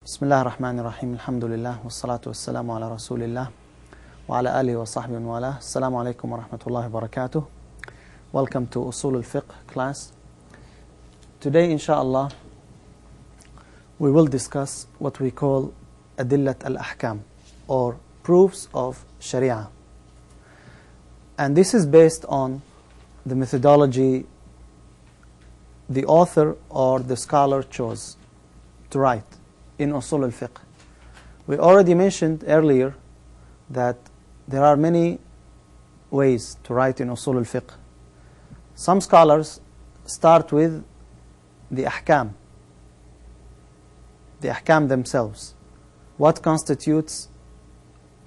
بسم الله الرحمن الرحيم الحمد لله والصلاة والسلام على رسول الله وعلى آله وصحبه ومن السلام عليكم ورحمة الله وبركاته. Welcome to Usul Al-Fiqh class. Today inshallah we will discuss what we call Adillah al-Ahkam, or proofs of Sharia. And this is based on the methodology the author or the scholar chose to write in Usul al-Fiqh. We already mentioned earlier that there are many ways to write in Usul al-Fiqh. Some scholars start with the ahkam themselves. What constitutes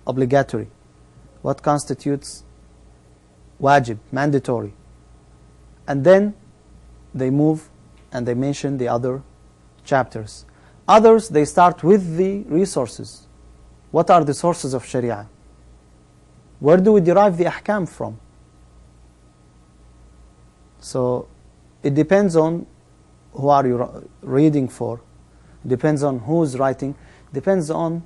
obligatory? What constitutes wajib, mandatory? And then they move and they mention the other chapters. Others, they start with the resources. What are the sources of Sharia? Where do we derive the ahkam from? So it depends on who are you reading for, depends on who's writing, depends on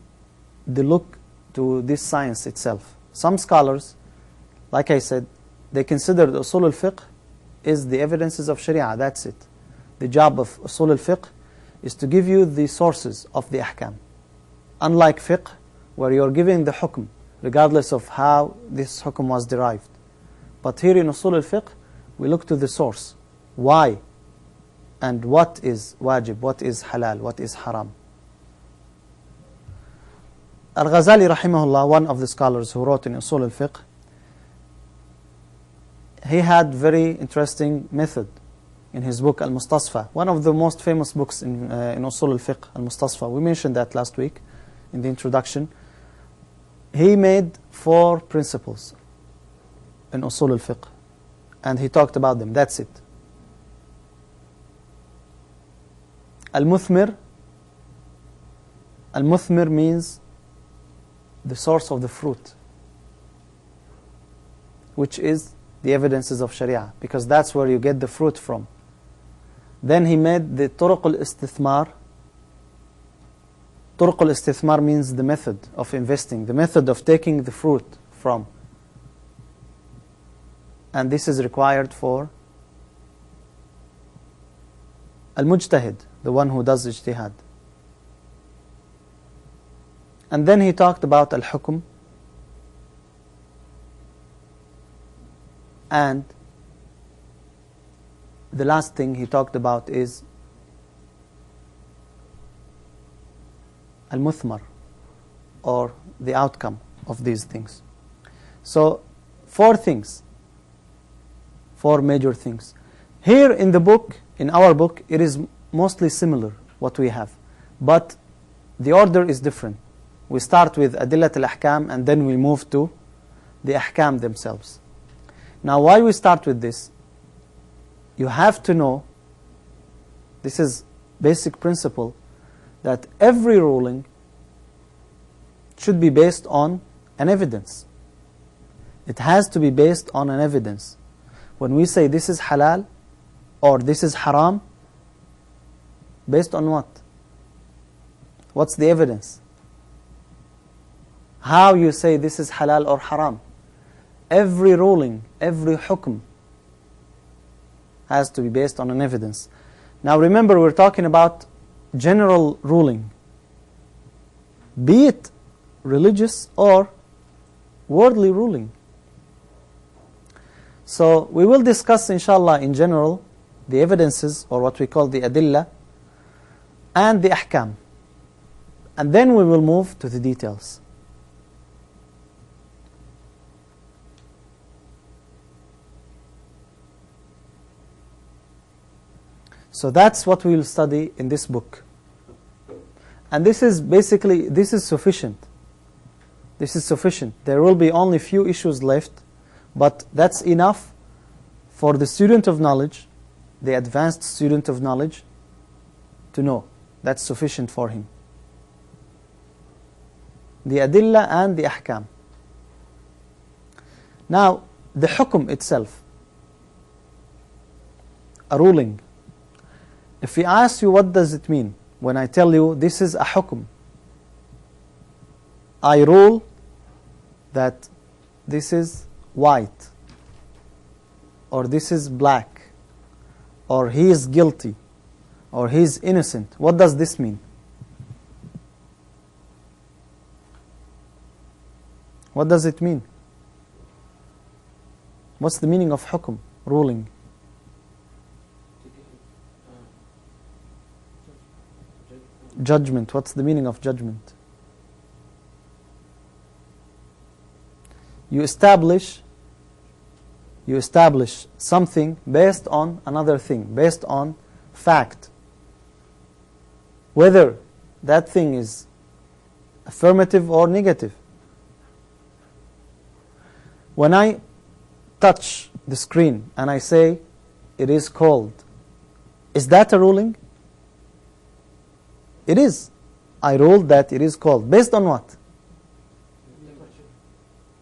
the look to this science itself. Some scholars, like I said, they consider the Usul al-Fiqh is the evidences of Sharia, that's it. The job of Usul al-Fiqh is to give you the sources of the ahkam. Unlike fiqh, where you're giving the hukm, regardless of how this hukm was derived. But here in Usul al-Fiqh, we look to the source. Why? And what is wajib, what is halal, what is haram. Al-Ghazali rahimahullah, one of the scholars who wrote in Usul al-Fiqh, he had very interesting method in his book Al-Mustasfa, one of the most famous books in Usul al-Fiqh, Al-Mustasfa. We mentioned that last week in the introduction. He made 4 principles in Usul al-Fiqh, and he talked about them. That's it. Al-Muthmir means the source of the fruit, which is the evidences of Sharia, because that's where you get the fruit from. Then he made the Turuq al-Istithmar. Turuq al-Istithmar means the method of investing, the method of taking the fruit from. And this is required for al-Mujtahid, the one who does ijtihad. And then he talked about al-Hukm, and the last thing he talked about is al-Muthmar, or the outcome of these things. So 4 things, 4 major things. Here in the book, in our book, it is mostly similar what we have, but the order is different. We start with Adillat al-Ahkam and then we move to the Ahkam themselves. Now why we start with this? You have to know, this is basic principle, that every ruling should be based on an evidence. It has to be based on an evidence. When we say this is halal or this is haram, based on what? What's the evidence? How you say this is halal or haram? Every ruling, every hukm has to be based on an evidence. Now remember, we're talking about general ruling, be it religious or worldly ruling. So we will discuss inshallah in general the evidences, or what we call the adillah, and the ahkam, and then we will move to the details. So that's what we will study in this book. And this is basically, this is sufficient. This is sufficient. There will be only few issues left, but that's enough for the student of knowledge, the advanced student of knowledge, to know. That's sufficient for him. The adillah and the ahkam. Now, the hukm itself, a ruling. If we ask you what does it mean, when I tell you this is a hukm, I rule that this is white, or this is black, or he is guilty, or he is innocent. What does this mean? What does it mean? What's the meaning of hukm, ruling? Judgment. What's the meaning of judgment? You establish something based on another thing, based on fact. Whether that thing is affirmative or negative. When I touch the screen and I say it is cold, is that a ruling? It is. I ruled that it is cold. Based on what?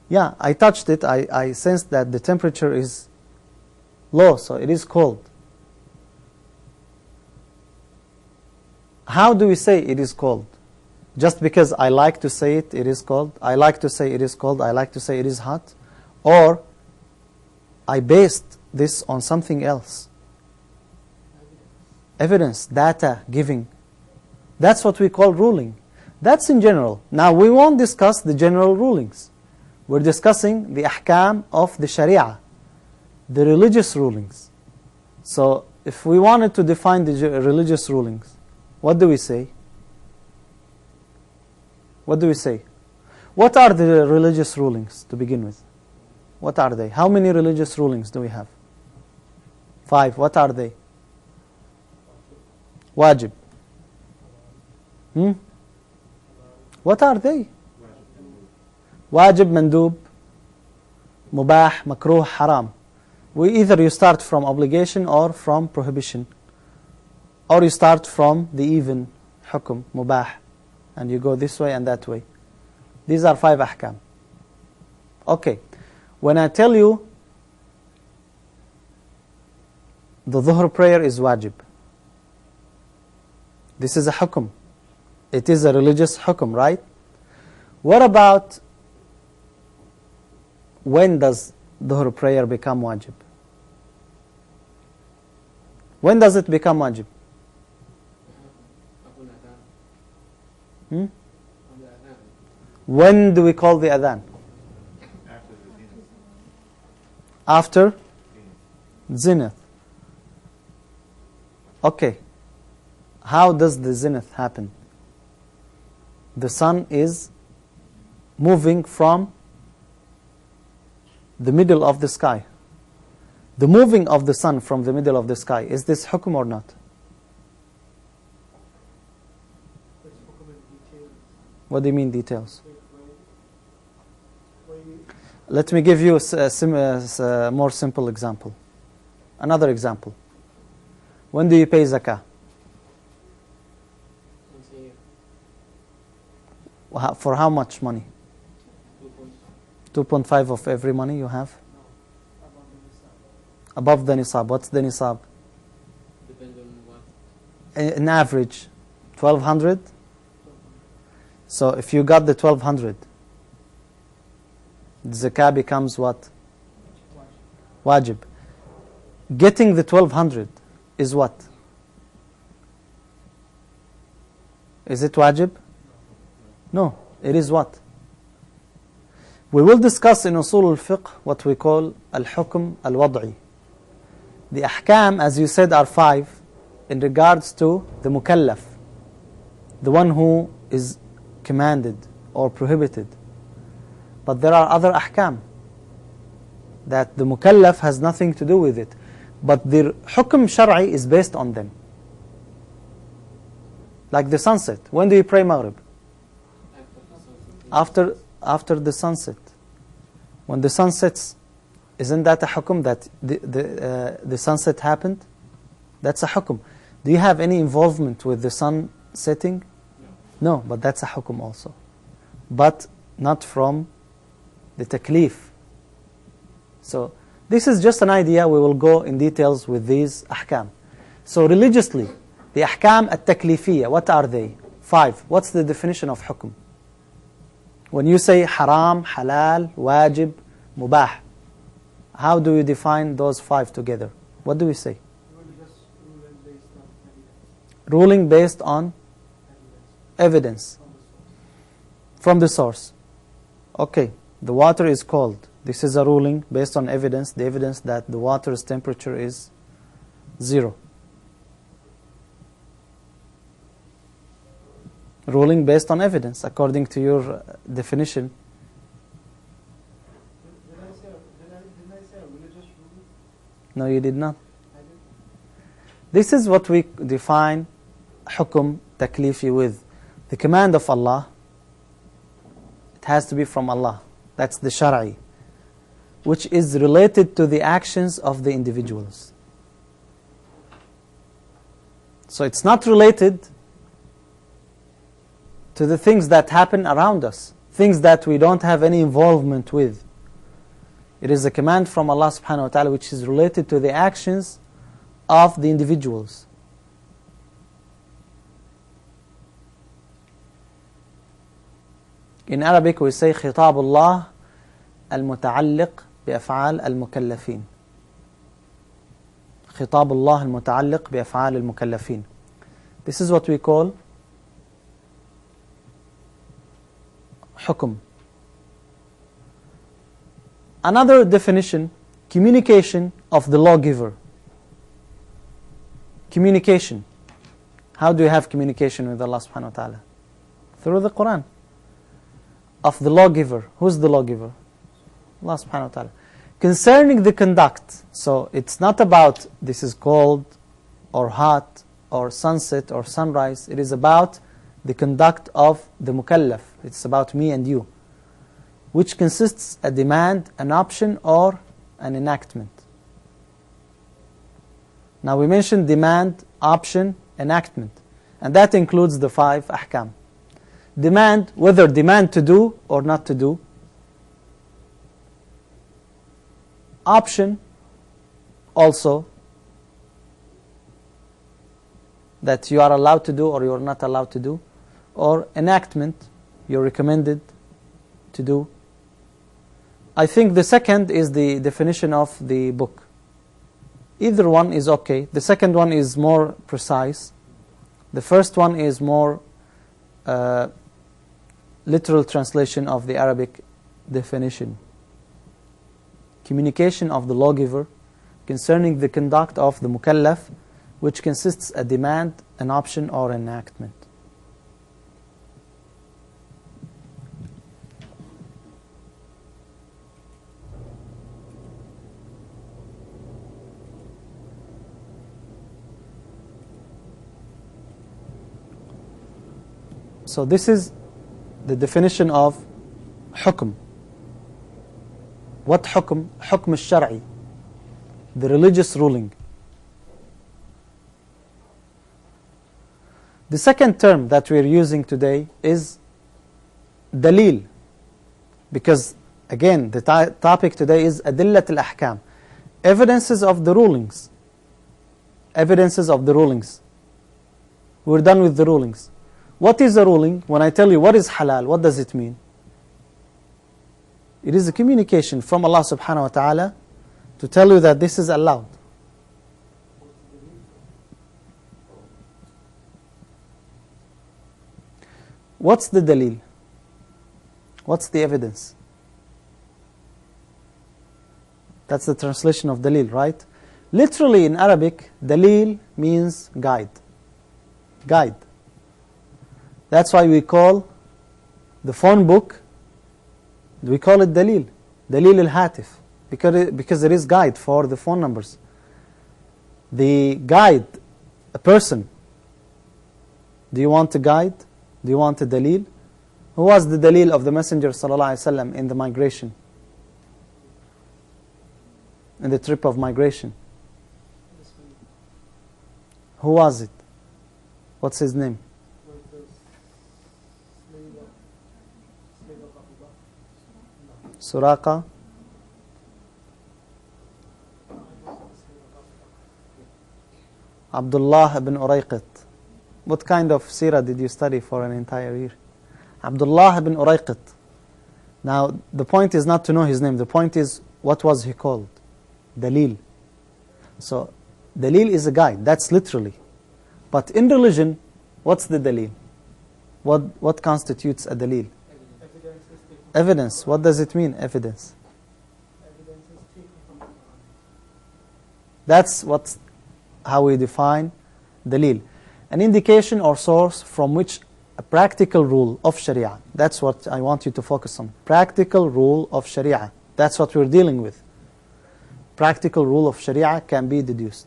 Yeah, I touched it. I sensed that the temperature is low, so it is cold. How do we say it is cold? Just because I like to say it is cold? I like to say it is cold. I like to say it is hot? Or I based this on something else? Evidence, data, giving. That's what we call ruling. That's in general. Now we won't discuss the general rulings. We're discussing the ahkam of the sharia, the religious rulings. So if we wanted to define the religious rulings, what do we say? What do we say? What are the religious rulings to begin with? What are they? How many religious rulings do we have? 5. What are they? Wajib. What are they? Wajib, mandub, mubah, makruh, haram. Either you start from obligation or from prohibition, or you start from the even, hukm, mubah, and you go this way and that way. These are 5 ahkam. Okay, when I tell you the dhuhr prayer is wajib, this is a hukm. It is a religious hukm, right? What about when does dhuhr prayer become wajib? When does it become wajib? When do we call the adhan? After zenith. Okay. How does the zenith happen? The sun is moving from the middle of the sky. The moving of the sun from the middle of the sky, is this hukm or not? What do you mean details? Let me give you a more simple example. Another example. When do you pay zakah? For how much money? 2.5 of every money you have? Above the nisab. What's the nisab? Depends on what. An average, 1200. So if you got the 1200, zakah becomes what? Wajib. Getting the 1200 is what? Is it wajib? No, it is what? We will discuss in Usul al-Fiqh what we call al-Hukm al-Wad'i. The ahkam, as you said, are 5 in regards to the mukallaf, the one who is commanded or prohibited. But there are other ahkam that the mukallaf has nothing to do with it. But the hukm shar'i is based on them. Like the sunset. When do you pray Maghrib? After the sunset. When the sun sets, isn't that a hukm that the sunset happened? That's a hukm. Do you have any involvement with the sun setting? No, but that's a hukm also. But not from the taklif. So this is just an idea. We will go in details with these ahkam. So religiously, The ahkam at-taklifiyya, what are they? 5. What's the definition of hukm? When you say haram, halal, wajib, mubah, how do you define those 5 together? What do we say? Ruling based on evidence from the source. Okay, the water is cold. This is a ruling based on evidence, the evidence that the water's temperature is 0. Ruling based on evidence, according to your definition. Did I say a religious ruling? No, you did not. I did. This is what we define hukm taklifi with. The command of Allah, it has to be from Allah. That's the shar'i, which is related to the actions of the individuals. So it's not related to the things that happen around us, things that we don't have any involvement with. It is a command from Allah subhanahu wa ta'ala which is related to the actions of the individuals. In Arabic we say خطاب الله المتعلق بأفعال المكلفين. خطاب الله المتعلق بأفعال المكلفين. This is what we call hukm. Another definition, communication of the lawgiver. Communication. How do you have communication with Allah subhanahu wa ta'ala? Through the Quran. Of the lawgiver. Who's the lawgiver? Allah subhanahu wa ta'ala. Concerning the conduct, so it's not about this is cold or hot or sunset or sunrise. It is about the conduct of the mukallaf. It's about me and you, which consists a demand, an option, or an enactment. Now we mentioned demand, option, enactment, and that includes the 5 ahkam. Demand, whether demand to do or not to do. Option, also, that you are allowed to do or you are not allowed to do. Or enactment, you're recommended to do. I think the second is the definition of the book. Either one is okay. The second one is more precise. The first one is more literal translation of the Arabic definition. Communication of the lawgiver concerning the conduct of the mukallaf, which consists a demand, an option, or enactment. So this is the definition of hukm. What hukm? Hukm al-shar'i, the religious ruling. The second term that we are using today is dalil, because again the topic today is Adillah al-ahkam, evidences of the rulings. Evidences of the rulings. We're done with the rulings. What is a ruling? When I tell you what is halal, what does it mean? It is a communication from Allah subhanahu wa ta'ala to tell you that this is allowed. What's the dalil? What's the evidence? That's the translation of dalil, right? Literally in Arabic, dalil means guide. Guide. That's why we call the phone book, we call it dalil. Dalil al-hatif. Because it is guide for the phone numbers. The guide, a person. Do you want a guide? Do you want a dalil? Who was the dalil of the Messenger sallallahu alaihi wasallam in the migration? In the trip of migration? Who was it? What's his name? Suraqa. Abdullah ibn Urayqit. What kind of seerah did you study for an entire year? Abdullah ibn Urayqit. Now, the point is not to know his name. The point is, what was he called? Dalil. So, dalil is a guide. That's literally. But in religion, what's the dalil? What constitutes a dalil? Evidence is taken. Evidence. What does it mean, evidence? Evidence is taken from the Quran. That's how we define dalil. An indication or source from which a practical rule of Sharia. That's what I want you to focus on. Practical rule of Sharia. That's what we're dealing with. Practical rule of Sharia can be deduced.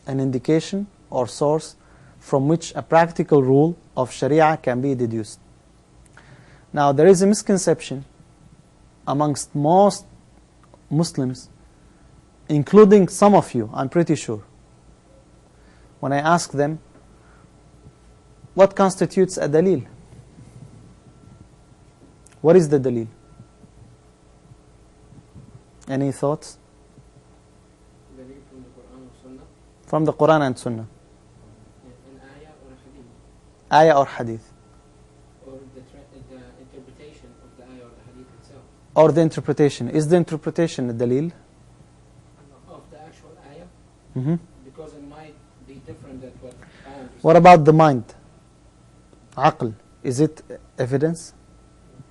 An indication or source from which a practical rule of Sharia can be deduced. Now, there is a misconception amongst most Muslims, including some of you, I'm pretty sure. When I ask them, what constitutes a dalil? What is the dalil? Any thoughts? Dalil from the Quran or Sunnah, From the Quran and Sunnah. an ayah or a hadith, Ayah or hadith. or the interpretation of the ayah or the hadith itself, Or the interpretation. Is the interpretation a dalil? of the actual ayah, Mhm. because it might be different than what I understand. What about the mind? Aql. Is it evidence?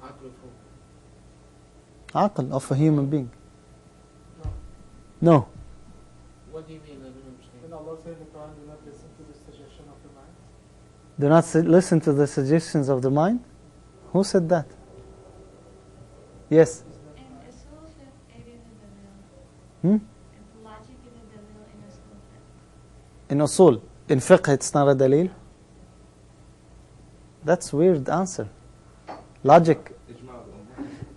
Aql of who? Aql of a human being. No. No. What do you mean? I don't understand. When Allah says in the Quran, do not listen to the suggestion of the mind. Do not listen to the suggestions of the mind? Who said that? Yes. Isn't that In right? Usul al Figh, it is a dalil. Hmm? In logic, it is a dalil in Usul al Figh. In usul. In fiqh, it's not a dalil? That's a weird answer. Logic.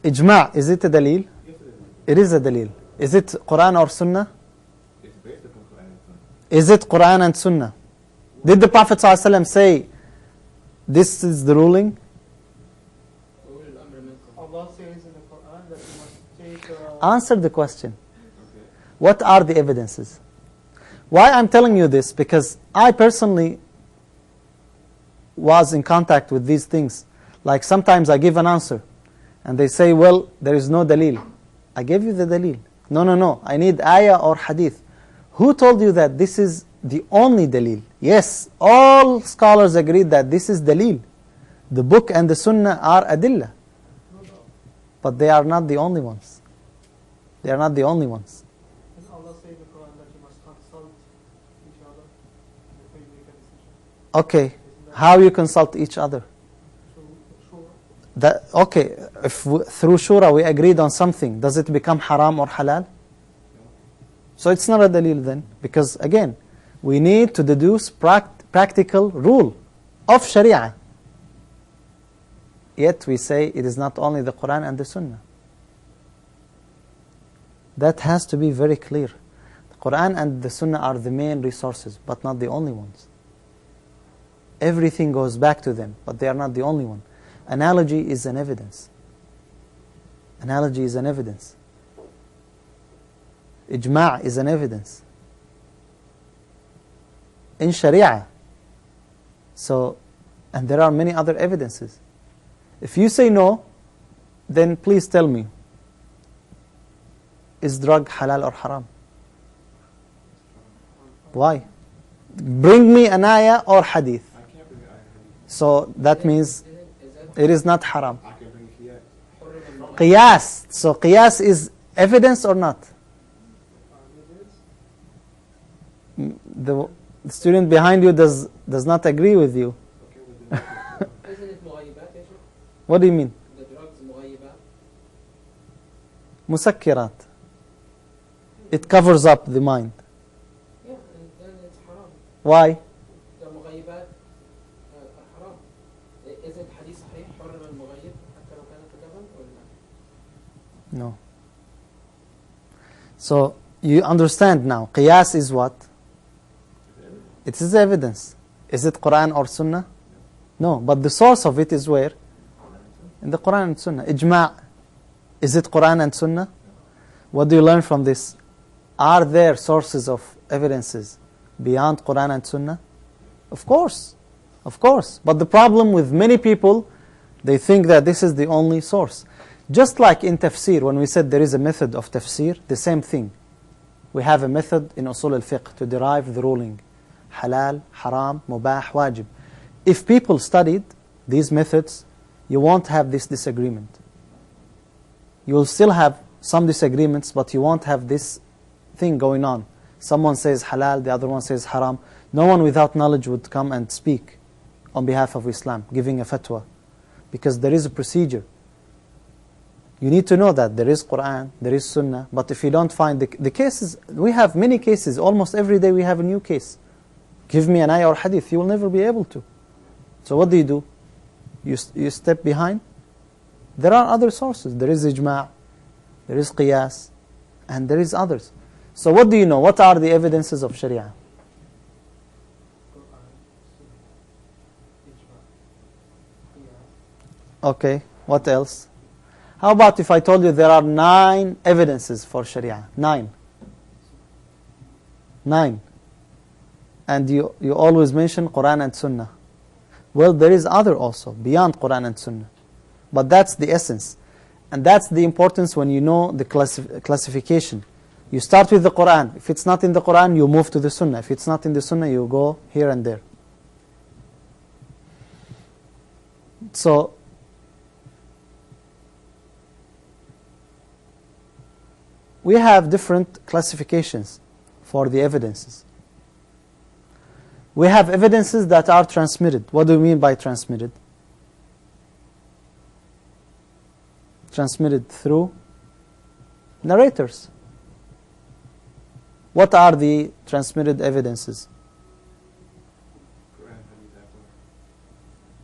Ijma', is it a dalil? It is a dalil. Is it Quran or Sunnah? It's based upon Quran and Sunnah. Is it Quran and Sunnah? Did the Prophet ﷺ say, this is the ruling? وَأُولِي الْأَمْرِ مِنْكُمْ. Allah says in the Quran that you must take. Answer the question. Okay. What are the evidences? Why I'm telling you this? Because I personally was in contact with these things. Like sometimes I give an answer and they say, well, there is no dalil. I gave you the dalil. No, I need ayah or hadith. Who told you that this is the only dalil? Yes, all scholars agree that this is dalil. The book and the sunnah are adillah. But they are not the only ones. They are not the only ones. And Allah says in the Quran that you must consult each other before you make a decision. Okay, Isn't that how you consult each other? through shura? That, okay, if through shura we agreed on something, does it become haram or halal? So it's not a dalil then, because again, we need to deduce practical rule of Sharia. Yet we say it is not only the Quran and the Sunnah. That has to be very clear. The Quran and the Sunnah are the main resources, but not the only ones. Everything goes back to them, but they are not the only one. Analogy is an evidence. Analogy is an evidence. Ijma' is an evidence. In Sharia. So, and there are many other evidences. If you say no, then please tell me, is drug halal or haram? Why? Bring me an ayah or hadith. I can't bring it. So that means Is that it is not haram. I can bring Qiyas. حرم المرأة? Qiyas. So Qiyas is evidence or not? The student behind you does not agree with you. Okay, with the Isn't it مغيبات يا شيخ? What do you mean? The drugs مغيبات? Musakkirat. It covers up the mind. Yeah, and then it's haram. Why? The مغيبات are haram. Is it حديث صحيح حرم المغيب حتى لو كانت لبن ولا لا؟ No. So you understand now. Qiyas is what? It is evidence. Is it Quran or Sunnah? No, but the source of it is where? In the Quran and Sunnah. Ijma'. Is it Quran and Sunnah? What do you learn from this? Are there sources of evidences beyond Quran and Sunnah? Of course. Of course. But the problem with many people, they think that this is the only source. Just like in tafsir, when we said there is a method of tafsir, the same thing. We have a method in Usul al-Fiqh to derive the ruling. Halal, haram, mubah, wajib. If people studied these methods, you won't have this disagreement. You will still have some disagreements, but you won't have this thing going on. Someone says halal, the other one says haram. No one without knowledge would come and speak on behalf of Islam, giving a fatwa. Because there is a procedure. You need to know that there is Quran, there is Sunnah, but if you don't find the cases, we have many cases. Almost every day we have a new case. Give me an ayah or hadith, you will never be able to. So what do? You step behind. There are other sources. There is Ijma', there is Qiyas, and there is others. So what do you know? What are the evidences of Sharia? Okay, what else? How about if I told you there are 9 evidences for Sharia? 9. 9. And you always mention Quran and Sunnah. Well, there is other also, beyond Quran and Sunnah. But that's the essence. And that's the importance when you know the classification. You start with the Quran. If it's not in the Quran, you move to the Sunnah. If it's not in the Sunnah, you go here and there. So, we have different classifications for the evidences. We have evidences that are transmitted. What do we mean by transmitted? Transmitted through narrators. What are the transmitted evidences?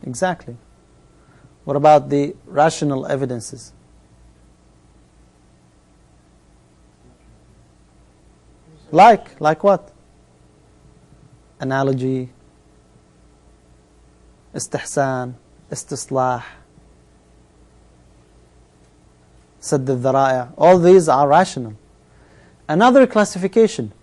Exactly. What about the rational evidences? Like what? Analogy, Istihsan, Istislah, Sadd al-Dhara'i'. All these are rational. Another classification,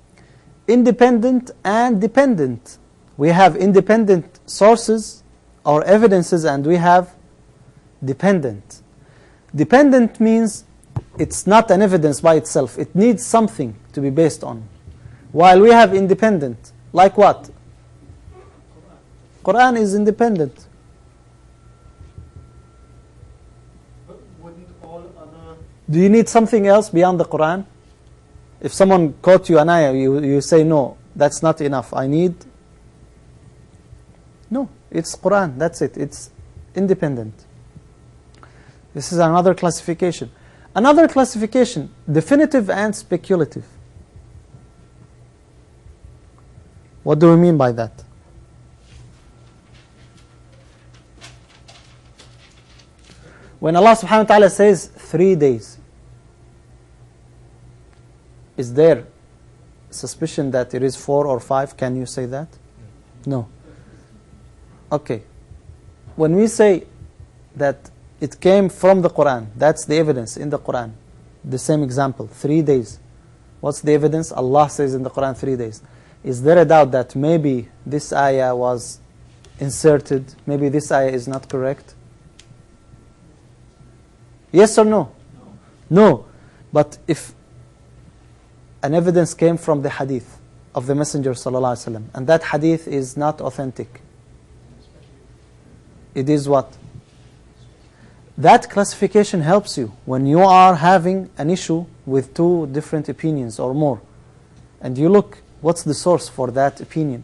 independent and dependent. We have independent sources or evidences, and we have dependent. Dependent means it's not an evidence by itself. It needs something to be based on. While we have independent, like what? Quran is independent. But wouldn't all other... Do you need something else beyond the Quran? If someone quote you an ayah, you say, no, that's not enough. I need... No, it's Quran, that's it. It's independent. This is another classification. Another classification, definitive and speculative. What do we mean by that? When Allah subhanahu wa ta'ala says 3 days, is there suspicion that it is 4 or 5? Can you say that? No. Okay. When we say that it came from the Quran, that's the evidence in the Quran. The same example, 3 days. What's the evidence? Allah says in the Quran 3 days. Is there a doubt that maybe this ayah was inserted, maybe this ayah is not correct? Yes or no? No. But if an evidence came from the hadith of the Messenger ﷺ, and that hadith is not authentic, it is what? That classification helps you when you are having an issue with 2 different opinions or more. And you look, what's the source for that opinion?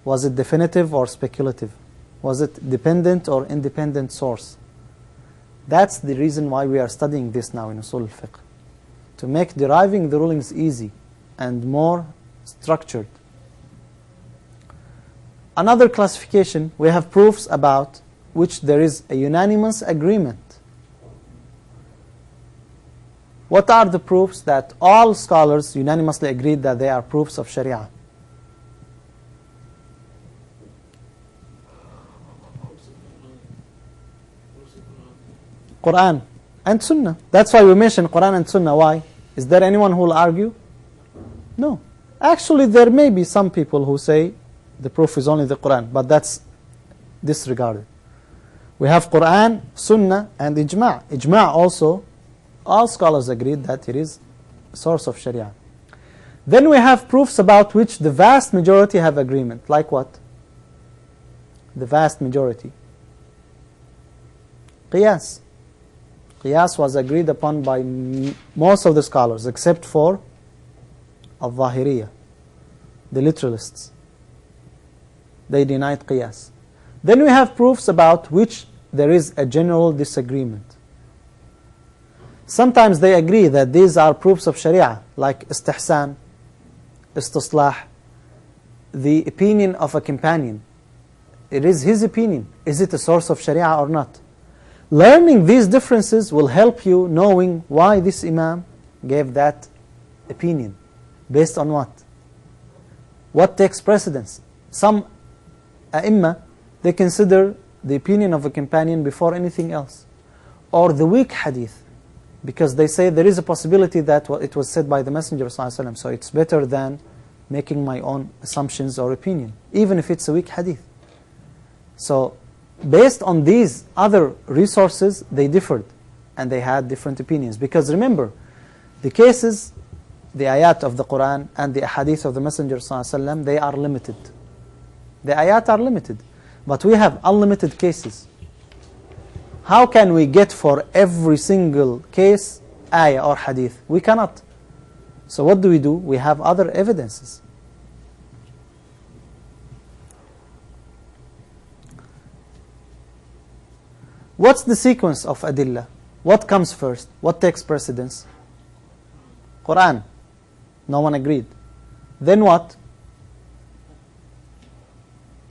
Was it definitive or speculative? Was it dependent or independent source? That's the reason why we are studying this now in Usul al-Fiqh. To make deriving the rulings easy and more structured. Another classification, we have proofs about which there is a unanimous agreement. What are the proofs that all scholars unanimously agreed that they are proofs of Sharia? Quran and Sunnah. That's why we mention Quran and Sunnah. Why? Is there anyone who will argue? No. Actually, there may be some people who say the proof is only the Quran, but that's disregarded. We have Quran, Sunnah, and Ijma'. Ijma' also, all scholars agreed that it is a source of Sharia. Then we have proofs about which the vast majority have agreement. Like what? The vast majority. Qiyas. Qiyas was agreed upon by most of the scholars, except for al-Zahiriyah, the literalists. They denied Qiyas. Then we have proofs about which there is a general disagreement. Sometimes they agree that these are proofs of Sharia, like Istihsan, Istislah, the opinion of a companion. It is his opinion. Is it a source of Sharia or not? Learning these differences will help you knowing why this Imam gave that opinion. Based on what? What takes precedence? Some A'imma, they consider the opinion of a companion before anything else. Or the weak hadith, because they say there is a possibility that it was said by the Messenger ﷺ, so it's better than making my own assumptions or opinion, even if it's a weak hadith. So, based on these other resources, they differed, and they had different opinions. Because remember, the cases, the ayat of the Quran and the hadith of the Messenger ﷺ, they are limited. The ayat are limited, but we have unlimited cases. How can we get for every single case ayah or hadith? We cannot. So what do? We have other evidences. What's the sequence of Adillah? What comes first? What takes precedence? Quran. No one agreed. Then what?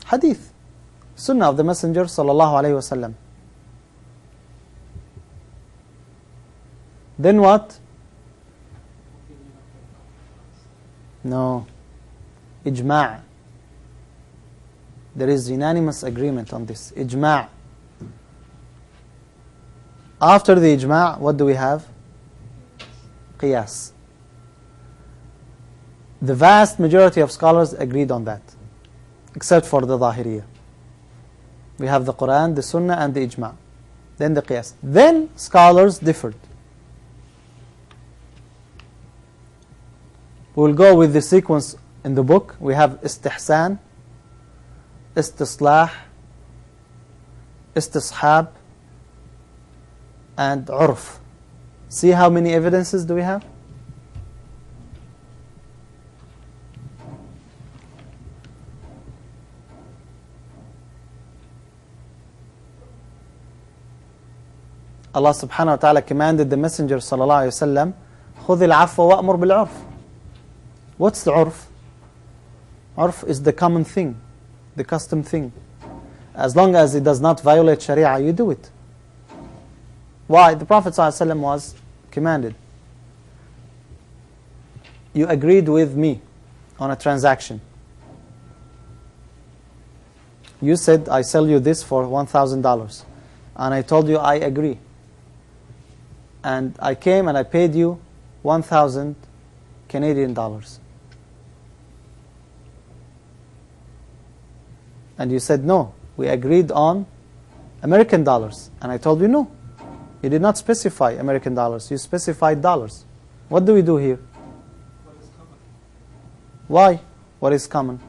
Hadith. Sunnah of the Messenger sallallahu alaihi wasallam. Then what? No. Ijma'. There is unanimous agreement on this. Ijma'. After the Ijma', what do we have? Qiyas. The vast majority of scholars agreed on that, except for the Zahiriyah. We have the Quran, the Sunnah, and the Ijma'. Then the Qiyas. Then scholars differed. We'll go with the sequence in the book. We have Istihsan, Istislah, Istishab, and Urf. See how many evidences do we have? Allah subhanahu wa ta'ala commanded the Messenger sallallahu alayhi wa sallam, خُذِ الْعَفْوَ وَأْمُرْ بِالْعُرْفِ. What's the urf? Urf is the common thing, the custom thing. As long as it does not violate Sharia, you do it. Why? The Prophet ﷺ was commanded. You agreed with me on a transaction. You said, I sell you this for $1,000. And I told you, I agree. And I came and I paid you 1,000 Canadian dollars. And you said, no, we agreed on American dollars. And I told you, no. You did not specify American dollars. You specified dollars. What do we do here? What is common? Why? What is common?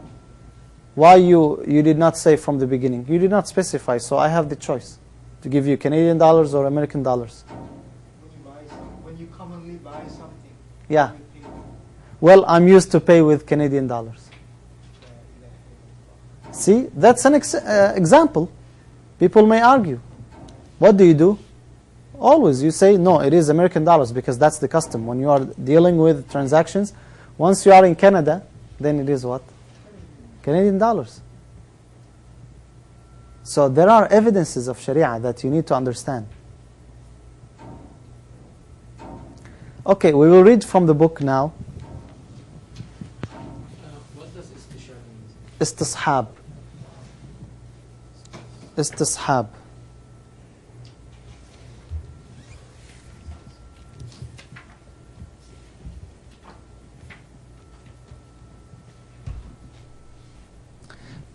Why you did not say from the beginning? You did not specify, so I have the choice to give you Canadian dollars or American dollars. When you commonly buy something, Yeah. you pay Well, I'm used to pay with Canadian dollars. See, that's an example. People may argue. What do? Always you say, no, it is American dollars because that's the custom. When you are dealing with transactions, once you are in Canada, then it is what? Canadian dollars. So there are evidences of Sharia that you need to understand. Okay, we will read from the book now. What does Istishab mean? Istishab. Istishab.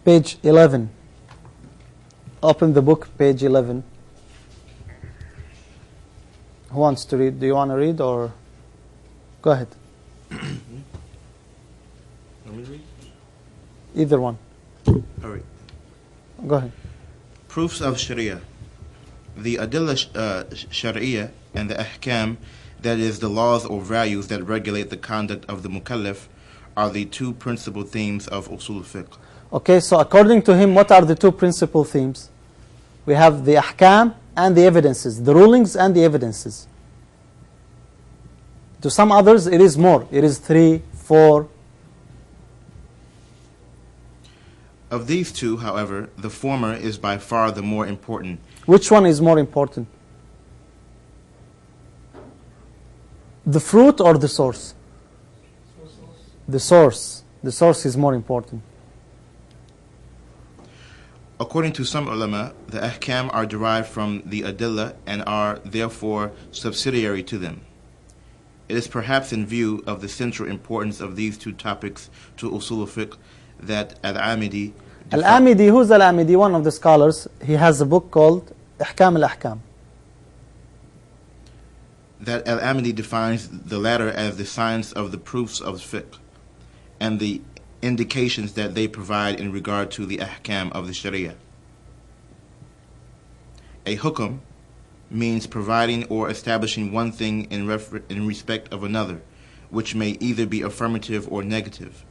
page 11. Open the book, page 11. Who wants to read? Do you want to read or? Go ahead. Let me read. Either one. All right. Go ahead. Proofs of Sharia. The Adillah Sharia and the Ahkam, that is, the laws or values that regulate the conduct of the mukallaf, are the two principal themes of Usul al-Fiqh. Okay, so according to him, what are the two principal themes? We have the ahkam and the evidences, the rulings and the evidences. To some others, it is more. It is 3, 4. Of these two, however, the former is by far the more important. Which one is more important? The fruit or the source? The source. The source is more important. According to some ulama, the ahkam are derived from the adillah and are therefore subsidiary to them. It is perhaps in view of the central importance of these two topics to Usul al-Fiqh that Al-Amidi... Al-Amidi, who's Al-Amidi? One of the scholars. He has a book called Ihkam al-Ahkam. That Al-Amidi defines the latter as the science of the proofs of fiqh and the indications that they provide in regard to the ahkam of the sharia. A hukm means providing or establishing one thing in respect of another, which may either be affirmative or negative.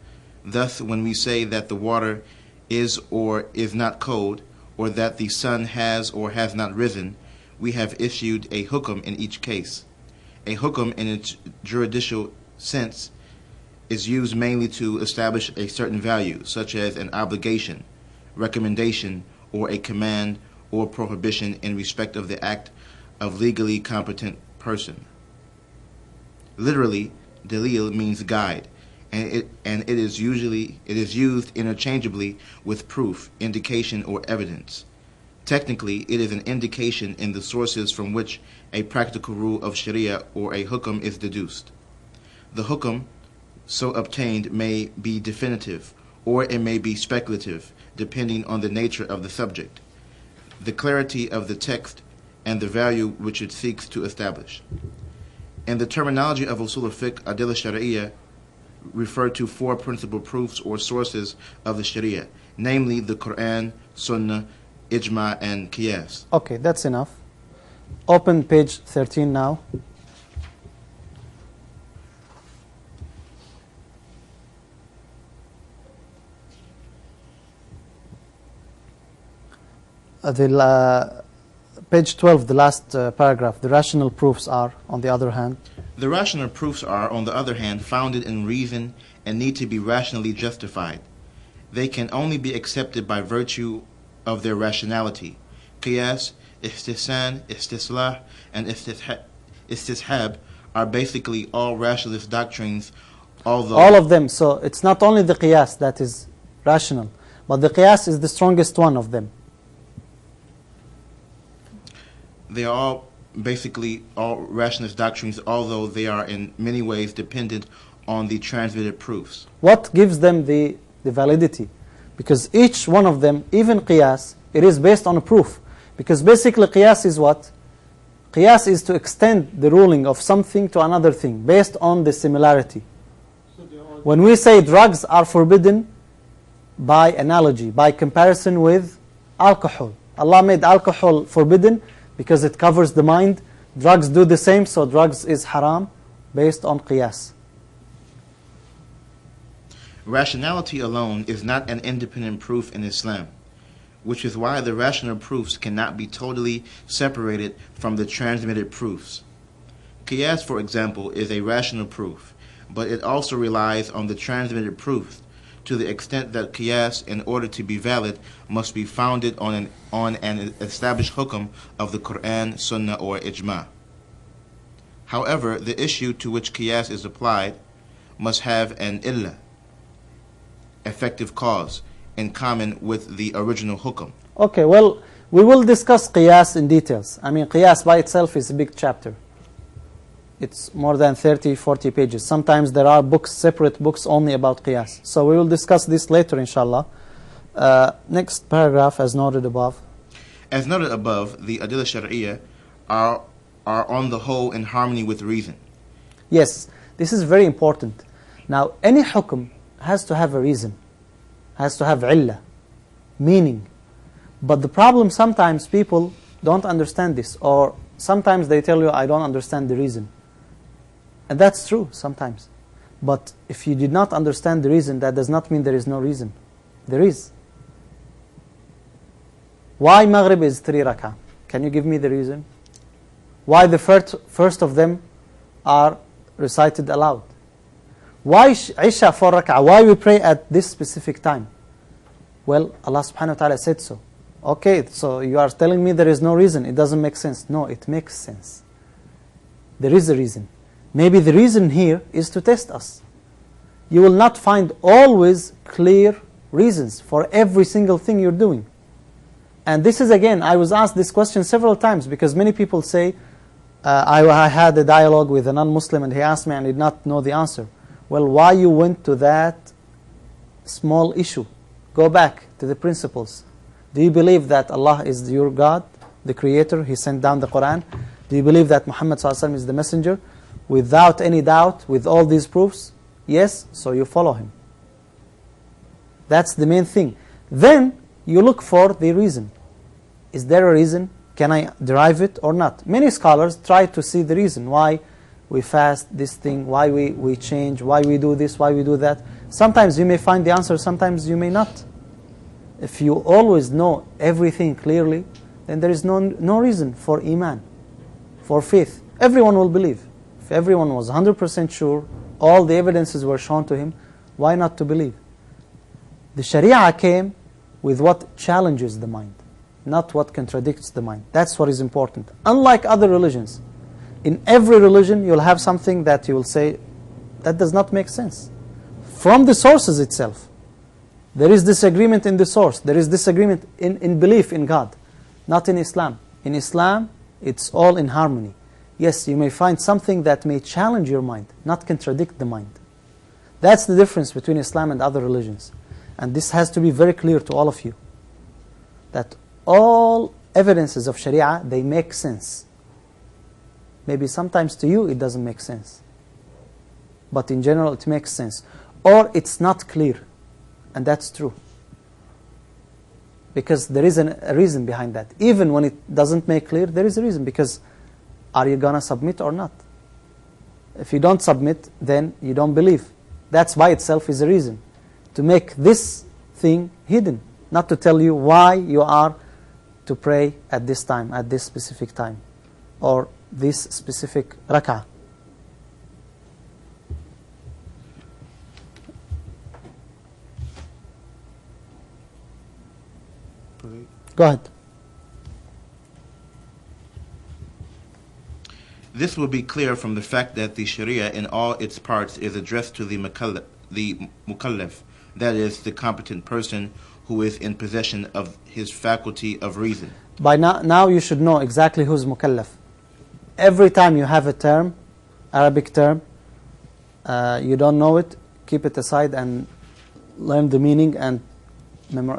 Thus, when we say that the water is or is not cold, or that the sun has or has not risen, we have issued a hukm in each case. A hukm in its juridical sense is used mainly to establish a certain value, such as an obligation, recommendation, or a command or prohibition in respect of the act of legally competent person. Literally, dalil means guide, and it is used interchangeably with proof, indication, or evidence. Technically, it is an indication in the sources from which a practical rule of Sharia or a hukm is deduced. The hukm so obtained may be definitive, or it may be speculative, depending on the nature of the subject, the clarity of the text, and the value which it seeks to establish. In the terminology of Usul al-Fiqh, Adillah Shari'iyya refer to four principal proofs or sources of the Sharia, namely the Quran, Sunnah, Ijma, and Qiyas. Okay, that's enough. Open page 13 now. Page 12, the last paragraph. The rational proofs are, on the other hand. The rational proofs are, on the other hand, founded in reason and need to be rationally justified. They can only be accepted by virtue of their rationality. Qiyas, Istihsan, Istislah, and Istishab are basically all rationalist doctrines, although... All of them. So it's not only the Qiyas that is rational, but the Qiyas is the strongest one of them. They are all basically all rationalist doctrines, although they are in many ways dependent on the transmitted proofs. What gives them the validity? Because each one of them, even Qiyas, it is based on a proof. Because basically Qiyas is what? Qiyas is to extend the ruling of something to another thing, based on the similarity. When we say drugs are forbidden by analogy, by comparison with alcohol. Allah made alcohol forbidden because it covers the mind. Drugs do the same, so drugs is haram based on Qiyas. Rationality alone is not an independent proof in Islam, which is why the rational proofs cannot be totally separated from the transmitted proofs. Qiyas, for example, is a rational proof, but it also relies on the transmitted proofs to the extent that Qiyas, in order to be valid, must be founded on an established hukm of the Quran, Sunnah, or Ijma. However, the issue to which Qiyas is applied must have an illah, effective cause, in common with the original hukm. Okay, well, we will discuss Qiyas in details. I mean, Qiyas by itself is a big chapter. It's more than 30, 40 pages. Sometimes there are books, separate books only about Qiyas. So we will discuss this later, inshallah. Next paragraph, as noted above. As noted above, the Adillah Shari'iyah are on the whole in harmony with reason. Yes, this is very important. Now, any hukm has to have a reason, has to have illah, meaning. But the problem, sometimes people don't understand this, or sometimes they tell you, I don't understand the reason. And that's true sometimes. But if you did not understand the reason, that does not mean there is no reason. There is. Why Maghrib is 3 rak'ah? Can you give me the reason? Why the first of them are recited aloud? Why Isha 4 rak'ah? Why we pray at this specific time? Well, Allah subhanahu wa ta'ala said so. Okay, so you are telling me there is no reason. It doesn't make sense. No, it makes sense. There is a reason. Maybe the reason here is to test us. You will not find always clear reasons for every single thing you're doing. And this is, again, I was asked this question several times, because many people say, I had a dialogue with a non-Muslim and he asked me and I did not know the answer. Well, why you went to that small issue? Go back to the principles. Do you believe that Allah is your God, the Creator? He sent down the Quran. Do you believe that Muhammad ﷺ is the messenger? Without any doubt, with all these proofs? Yes, so you follow him. That's the main thing. Then you look for the reason. Is there a reason? Can I derive it or not? Many scholars try to see the reason why we fast this thing, why we change, why we do this, why we do that. Sometimes you may find the answer, sometimes you may not. If you always know everything clearly, then there is no reason for iman, for faith. Everyone will believe. If everyone was 100% sure, all the evidences were shown to him, why not to believe? The Sharia came with what challenges the mind, not what contradicts the mind. That's what is important. Unlike other religions, in every religion you'll have something that you will say, that does not make sense. From the sources itself. There is disagreement in the source. There is disagreement in belief in God. Not in Islam. In Islam, it's all in harmony. Yes, you may find something that may challenge your mind, not contradict the mind. That's the difference between Islam and other religions. And this has to be very clear to all of you. That all evidences of Sharia, they make sense. Maybe sometimes to you it doesn't make sense. But in general it makes sense. Or it's not clear. And that's true. Because there is a reason behind that. Even when it doesn't make clear, there is a reason. Because are you going to submit or not? If you don't submit, then you don't believe. That's by itself is a reason. To make this thing hidden. Not to tell you why you are to pray at this time, at this specific time. Or this specific rak'ah. Go ahead. This will be clear from the fact that the Sharia in all its parts is addressed to the mukallaf, that is, the competent person who is in possession of his faculty of reason. By now you should know exactly who's mukallaf. Every time you have a term, Arabic term, you don't know it, keep it aside and learn the meaning and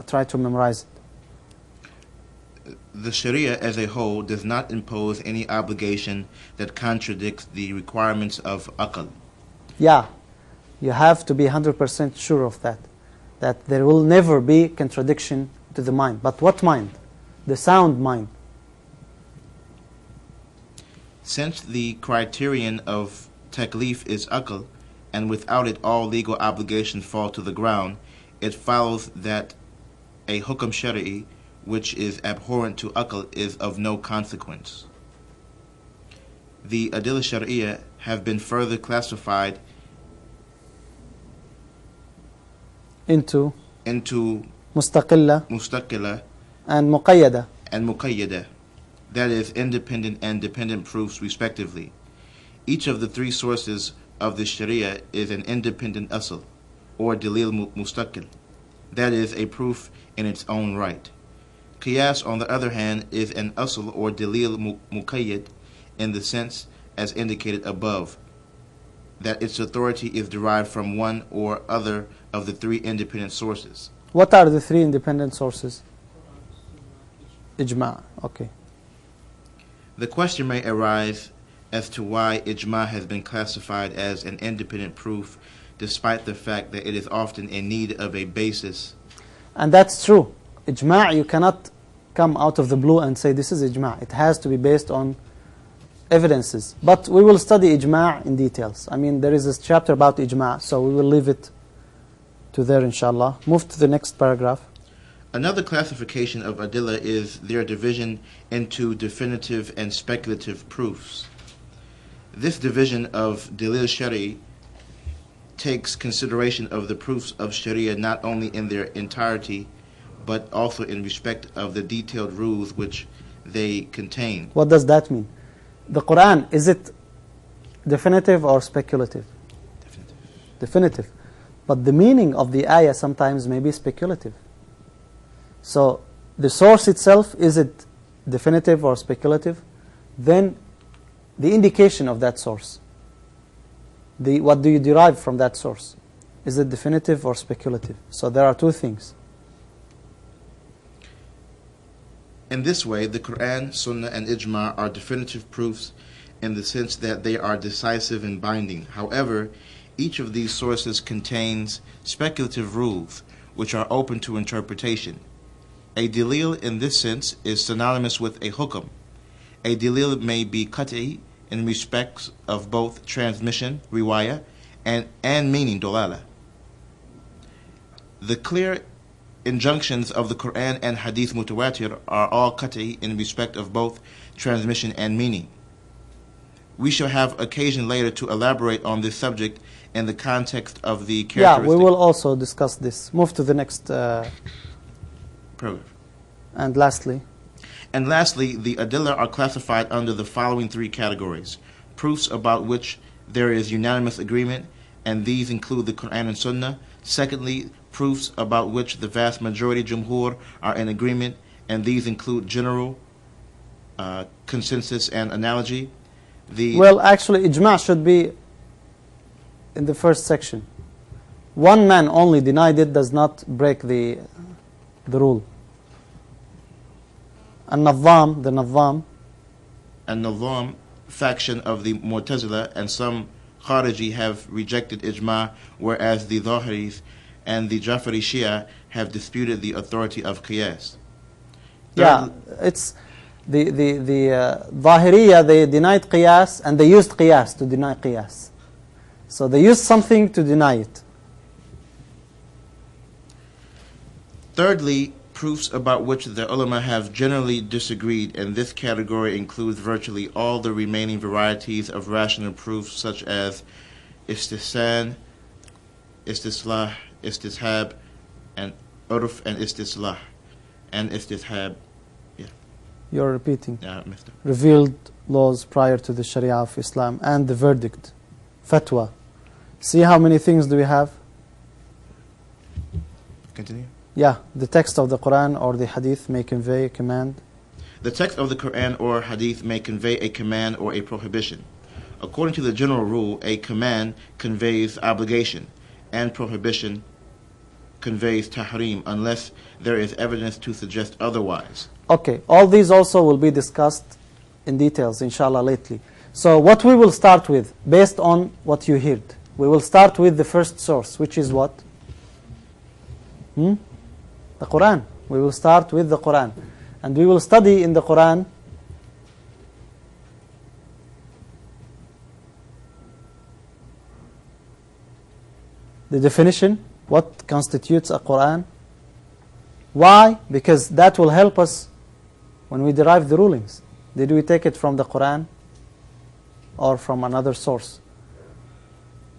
try to memorize it. The Sharia as a whole does not impose any obligation that contradicts the requirements of aql. Yeah, you have to be 100% sure of that. That there will never be contradiction to the mind. But what mind? The sound mind. Since the criterion of taklif is aql, and without it all legal obligations fall to the ground, it follows that a hukm shari'i which is abhorrent to aql is of no consequence. The Adillah Shari'iyah have been further classified into mustaqillah and muqayyada. And muqayyada, that is, independent and dependent proofs respectively. Each of the three sources of the Sharia is an independent asl, or dalil mustaqil, that is, a proof in its own right. Qiyas, on the other hand, is an asl or dalil muqayyad in the sense as indicated above, that its authority is derived from one or other of the three independent sources. What are the three independent sources? Ijma. Okay. The question may arise as to why ijma has been classified as an independent proof, despite the fact that it is often in need of a basis. And that's true. Ijma', you cannot come out of the blue and say this is ijma'. It has to be based on evidences. But we will study ijma' in details. I mean, there is a chapter about ijma', so we will leave it to there, inshallah. Move to the next paragraph. Another classification of adillah is their division into definitive and speculative proofs. This division of dalil shari takes consideration of the proofs of sharia not only in their entirety, but also in respect of the detailed rules which they contain. What does that mean? The Quran, is it definitive or speculative? Definitive. Definitive. But the meaning of the ayah sometimes may be speculative. So the source itself, is it definitive or speculative? Then the indication of that source. What do you derive from that source? Is it definitive or speculative? So there are two things. In this way, the Quran, Sunnah, and Ijma are definitive proofs in the sense that they are decisive and binding. However, each of these sources contains speculative rules which are open to interpretation. A dalil in this sense is synonymous with a hukm. A dalil may be qat'i in respects of both transmission, riwayah, and meaning, dolala. The clear injunctions of the Quran and Hadith mutawatir are all qat'i in respect of both transmission and meaning. We shall have occasion later to elaborate on this subject in the context of the characteristics. Yeah, we will also discuss this. Move to the next paragraph. And lastly, the adillah are classified under the following three categories: proofs about which there is unanimous agreement, and these include the Quran and Sunnah. Secondly, proofs about which the vast majority jumhur are in agreement, and these include general consensus and analogy. Well, actually, ijma' should be in the first section. One man only denied it does not break the rule. The Nadham faction of the Mu'tazila and some Khariji have rejected ijma', whereas the Zahiris and the Jafari Shia have disputed the authority of Qiyas. Yeah, it's the Zahiriyya, they denied Qiyas and they used Qiyas to deny Qiyas. So they used something to deny it. Thirdly, proofs about which the ulama have generally disagreed, and this category includes virtually all the remaining varieties of rational proofs such as Istihsan, Istislah, Istishab, and Urf and Istislah, and Istishab. Yeah. You're repeating. Yeah, Mr. Revealed laws prior to the Sharia of Islam and the verdict, fatwa. See how many things do we have? Continue. Yeah, the text of the Quran or the Hadith may convey a command. The text of the Quran or Hadith may convey a command or a prohibition. According to the general rule, a command conveys obligation, and prohibition conveys tahrim, unless there is evidence to suggest otherwise. Okay, all these also will be discussed in details, inshallah, lately. So what we will start with, based on what you heard, we will start with the first source, which is what? The Quran. We will start with the Quran. And we will study in the Quran the definition, what constitutes a Quran. Why? Because that will help us when we derive the rulings. Did we take it from the Quran or from another source?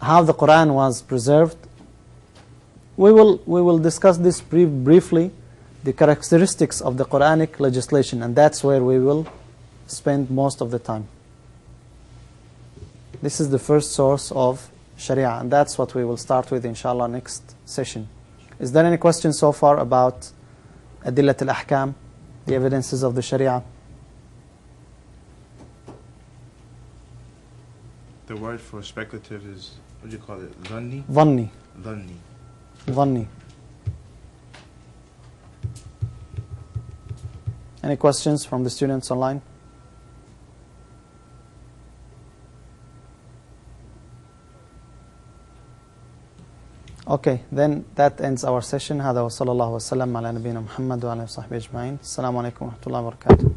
How the Quran was preserved. We will discuss this briefly, the characteristics of the Quranic legislation, and that's where we will spend most of the time. This is the first source of Sharia, and that's what we will start with, inshallah, next session. Is there any question so far about Adillat al-Ahkam, the evidences of the Sharia? The word for speculative is, what do you call it? Dhanni? Dhanni. Dhanni. Dhanni. Any questions from the students online? Okay, then that ends our session. هذا وصلى الله وسلم على نبينا محمد وعلى آله وصحبه أجمعين. السلام عليكم ورحمة الله وبركاته.